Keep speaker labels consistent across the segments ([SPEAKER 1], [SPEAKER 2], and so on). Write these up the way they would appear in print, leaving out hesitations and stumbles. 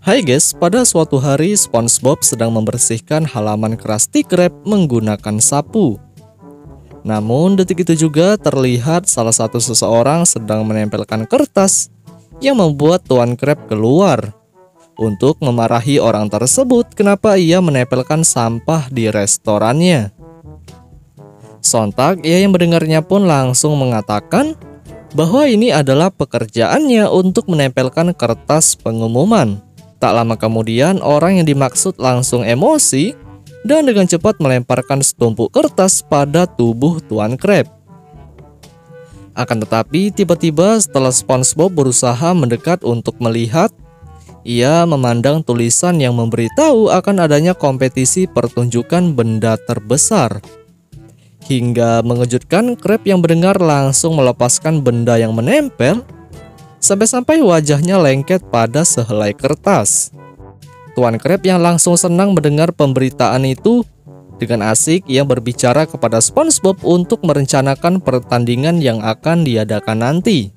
[SPEAKER 1] Hai guys, pada suatu hari SpongeBob sedang membersihkan halaman Krusty Krab menggunakan sapu. Namun detik itu juga terlihat salah satu seseorang sedang menempelkan kertas yang membuat Tuan Krab keluar untuk memarahi orang tersebut kenapa ia menempelkan sampah di restorannya. Sontak ia yang mendengarnya pun langsung mengatakan bahwa ini adalah pekerjaannya untuk menempelkan kertas pengumuman. Tak lama kemudian orang yang dimaksud langsung emosi dan dengan cepat melemparkan setumpuk kertas pada tubuh Tuan Krab. Akan tetapi tiba-tiba setelah SpongeBob berusaha mendekat untuk melihat, ia memandang tulisan yang memberitahu akan adanya kompetisi pertunjukan benda terbesar. Hingga mengejutkan, Krab yang mendengar langsung melepaskan benda yang menempel sampai-sampai wajahnya lengket pada sehelai kertas. Tuan Krab yang langsung senang mendengar pemberitaan itu, dengan asik ia berbicara kepada SpongeBob untuk merencanakan pertandingan yang akan diadakan nanti.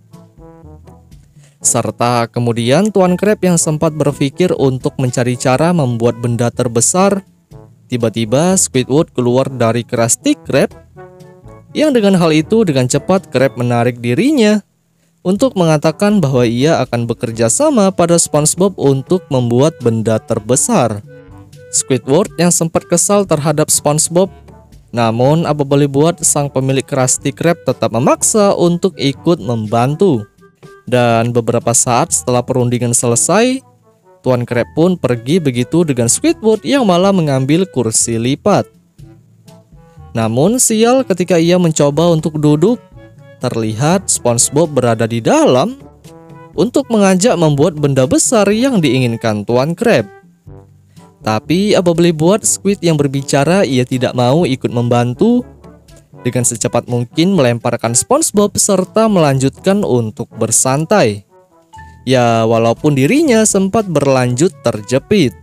[SPEAKER 1] Serta kemudian Tuan Krab yang sempat berpikir untuk mencari cara membuat benda terbesar, tiba-tiba Squidward keluar dari Krusty Krab, yang dengan hal itu dengan cepat Krab menarik dirinya untuk mengatakan bahwa ia akan bekerja sama pada SpongeBob untuk membuat benda terbesar. Squidward yang sempat kesal terhadap SpongeBob, namun apa boleh buat, sang pemilik Krusty Krab tetap memaksa untuk ikut membantu. Dan beberapa saat setelah perundingan selesai, Tuan Krab pun pergi begitu dengan Squidward yang malah mengambil kursi lipat. Namun sial, ketika ia mencoba untuk duduk, terlihat SpongeBob berada di dalam untuk mengajak membuat benda besar yang diinginkan Tuan Krab. Tapi apa boleh buat, Squid yang berbicara ia tidak mau ikut membantu. Dengan secepat mungkin melemparkan SpongeBob serta melanjutkan untuk bersantai. Ya, walaupun dirinya sempat berlanjut terjepit.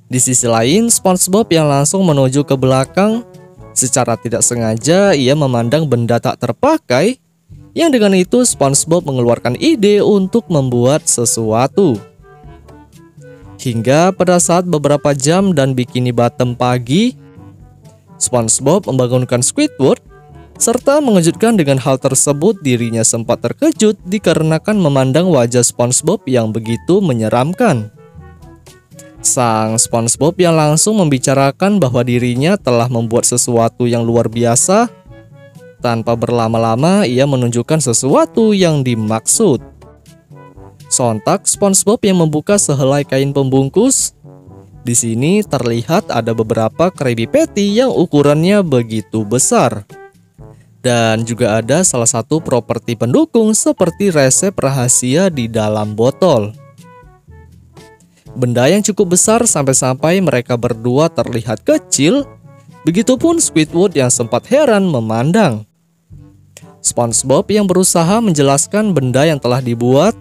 [SPEAKER 1] Di sisi lain, SpongeBob yang langsung menuju ke belakang. Secara tidak sengaja ia memandang benda tak terpakai, yang dengan itu SpongeBob mengeluarkan ide untuk membuat sesuatu. Hingga pada saat beberapa jam dan Bikini Bottom pagi, SpongeBob membangunkan Squidward, serta mengejutkan dengan hal tersebut dirinya sempat terkejut dikarenakan memandang wajah SpongeBob yang begitu menyeramkan. Sang SpongeBob yang langsung membicarakan bahwa dirinya telah membuat sesuatu yang luar biasa. Tanpa berlama-lama ia menunjukkan sesuatu yang dimaksud. Sontak SpongeBob yang membuka sehelai kain pembungkus. Di sini terlihat ada beberapa Krabby Patty yang ukurannya begitu besar. Dan juga ada salah satu properti pendukung seperti resep rahasia di dalam botol. Benda yang cukup besar sampai-sampai mereka berdua terlihat kecil. Begitupun Squidward yang sempat heran memandang. SpongeBob yang berusaha menjelaskan benda yang telah dibuat,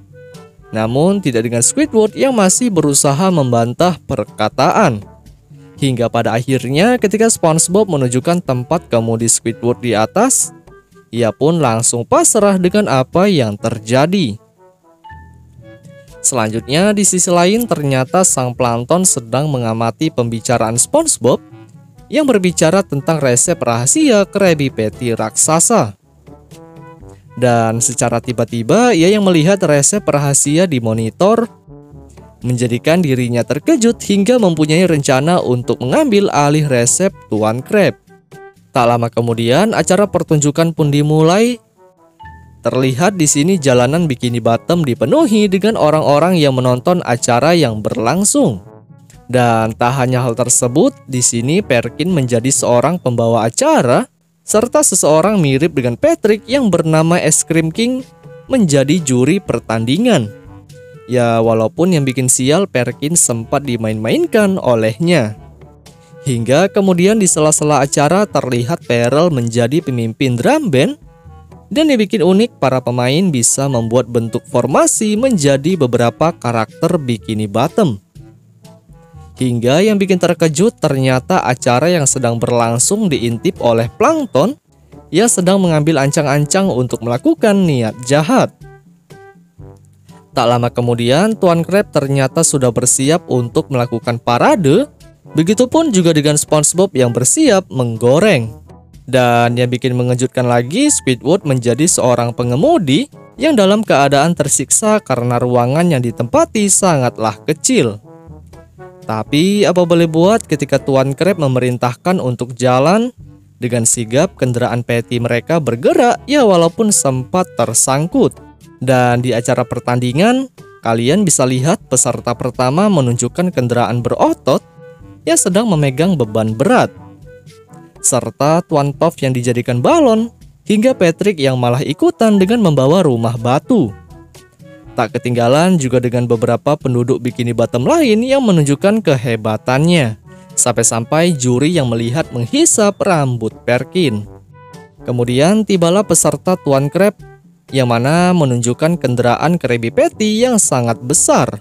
[SPEAKER 1] namun tidak dengan Squidward yang masih berusaha membantah perkataan. Hingga pada akhirnya ketika SpongeBob menunjukkan tempat kemudi Squidward di atas, ia pun langsung pasrah dengan apa yang terjadi. Selanjutnya di sisi lain ternyata sang plankton sedang mengamati pembicaraan SpongeBob yang berbicara tentang resep rahasia Krabby Patty raksasa. Dan secara tiba-tiba ia yang melihat resep rahasia di monitor, menjadikan dirinya terkejut hingga mempunyai rencana untuk mengambil alih resep Tuan Krab. Tak lama kemudian acara pertunjukan pun dimulai. Terlihat di sini jalanan Bikini Bottom dipenuhi dengan orang-orang yang menonton acara yang berlangsung. Dan tak hanya hal tersebut, di sini Perkin menjadi seorang pembawa acara, serta seseorang mirip dengan Patrick yang bernama Es Krim King menjadi juri pertandingan. Ya, walaupun yang bikin sial Perkin sempat dimain-mainkan olehnya. Hingga kemudian di sela-sela acara terlihat Perel menjadi pemimpin drum band. Dan yang bikin unik, para pemain bisa membuat bentuk formasi menjadi beberapa karakter Bikini Bottom. Hingga yang bikin terkejut ternyata acara yang sedang berlangsung diintip oleh Plankton. Ia sedang mengambil ancang-ancang untuk melakukan niat jahat. Tak lama kemudian, Tuan Crab ternyata sudah bersiap untuk melakukan parade. Begitupun juga dengan SpongeBob yang bersiap menggoreng. Dan yang bikin mengejutkan lagi, Squidward menjadi seorang pengemudi yang dalam keadaan tersiksa karena ruangan yang ditempati sangatlah kecil. Tapi apa boleh buat ketika Tuan Crab memerintahkan untuk jalan, dengan sigap kendaraan Patty mereka bergerak ya walaupun sempat tersangkut. Dan di acara pertandingan, kalian bisa lihat peserta pertama menunjukkan kendaraan berotot yang sedang memegang beban berat, serta Tuan Puff yang dijadikan balon, hingga Patrick yang malah ikutan dengan membawa rumah batu. Tak ketinggalan juga dengan beberapa penduduk Bikini Bottom lain yang menunjukkan kehebatannya, sampai-sampai juri yang melihat menghisap rambut Perkin. Kemudian tibalah peserta Tuan Crab, yang mana menunjukkan kendaraan Krabby Patty yang sangat besar,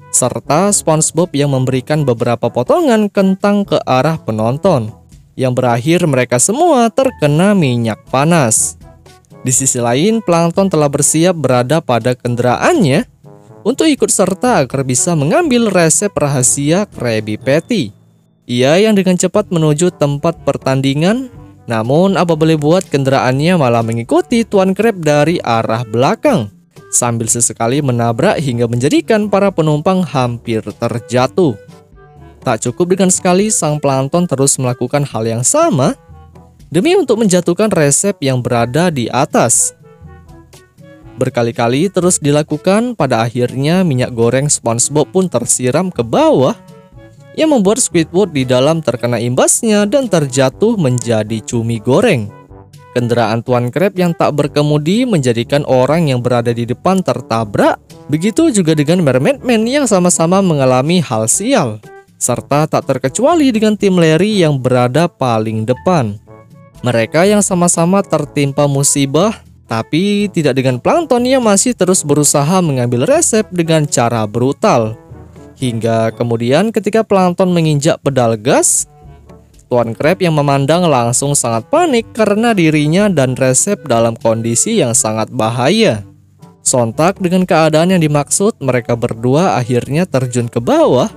[SPEAKER 1] serta SpongeBob yang memberikan beberapa potongan kentang ke arah penonton, yang berakhir mereka semua terkena minyak panas. Di sisi lain, Plankton telah bersiap berada pada kendaraannya untuk ikut serta agar bisa mengambil resep rahasia Krabby Patty. Ia yang dengan cepat menuju tempat pertandingan, namun apa boleh buat kendaraannya malah mengikuti Tuan Crab dari arah belakang, sambil sesekali menabrak hingga menjadikan para penumpang hampir terjatuh. Tak cukup dengan sekali, sang Plankton terus melakukan hal yang sama demi untuk menjatuhkan resep yang berada di atas. Berkali-kali terus dilakukan, pada akhirnya minyak goreng SpongeBob pun tersiram ke bawah, yang membuat Squidward di dalam terkena imbasnya dan terjatuh menjadi cumi goreng. Kendaraan Tuan Crab yang tak berkemudi menjadikan orang yang berada di depan tertabrak. Begitu juga dengan Mermaid Man yang sama-sama mengalami hal sial. Serta tak terkecuali dengan tim Larry yang berada paling depan. Mereka yang sama-sama tertimpa musibah, tapi tidak dengan Plankton yang masih terus berusaha mengambil resep dengan cara brutal. Hingga kemudian ketika Plankton menginjak pedal gas, Tuan Crab yang memandang langsung sangat panik karena dirinya dan resep dalam kondisi yang sangat bahaya. Sontak dengan keadaan yang dimaksud, mereka berdua akhirnya terjun ke bawah,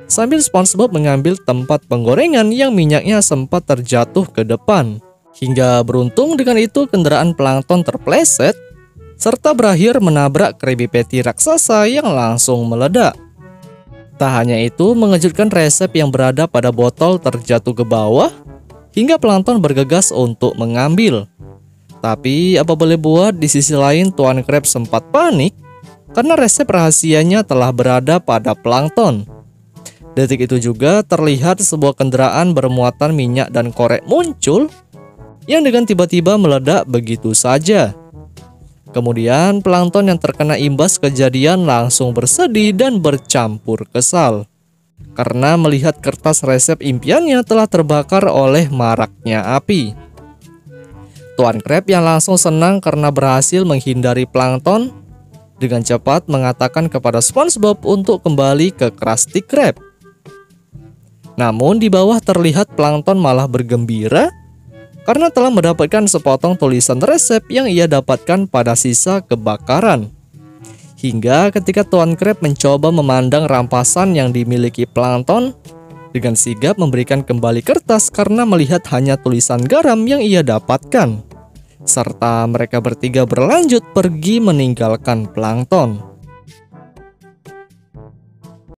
[SPEAKER 1] sambil SpongeBob mengambil tempat penggorengan yang minyaknya sempat terjatuh ke depan. Hingga beruntung dengan itu kendaraan Plankton terpleset, serta berakhir menabrak Krabby Patty raksasa yang langsung meledak. Tak hanya itu, mengejutkan resep yang berada pada botol terjatuh ke bawah, hingga Plankton bergegas untuk mengambil. Tapi apa boleh buat, di sisi lain Tuan Crab sempat panik karena resep rahasianya telah berada pada Plankton. Detik itu juga terlihat sebuah kendaraan bermuatan minyak dan korek muncul, yang dengan tiba-tiba meledak begitu saja. Kemudian Plankton yang terkena imbas kejadian langsung bersedih dan bercampur kesal karena melihat kertas resep impiannya telah terbakar oleh maraknya api. Tuan Crab yang langsung senang karena berhasil menghindari Plankton, dengan cepat mengatakan kepada SpongeBob untuk kembali ke Krusty Krab. Namun di bawah terlihat Plankton malah bergembira karena telah mendapatkan sepotong tulisan resep yang ia dapatkan pada sisa kebakaran. Hingga ketika Tuan Crab mencoba memandang rampasan yang dimiliki Plankton, dengan sigap memberikan kembali kertas karena melihat hanya tulisan garam yang ia dapatkan. Serta mereka bertiga berlanjut pergi meninggalkan Plankton.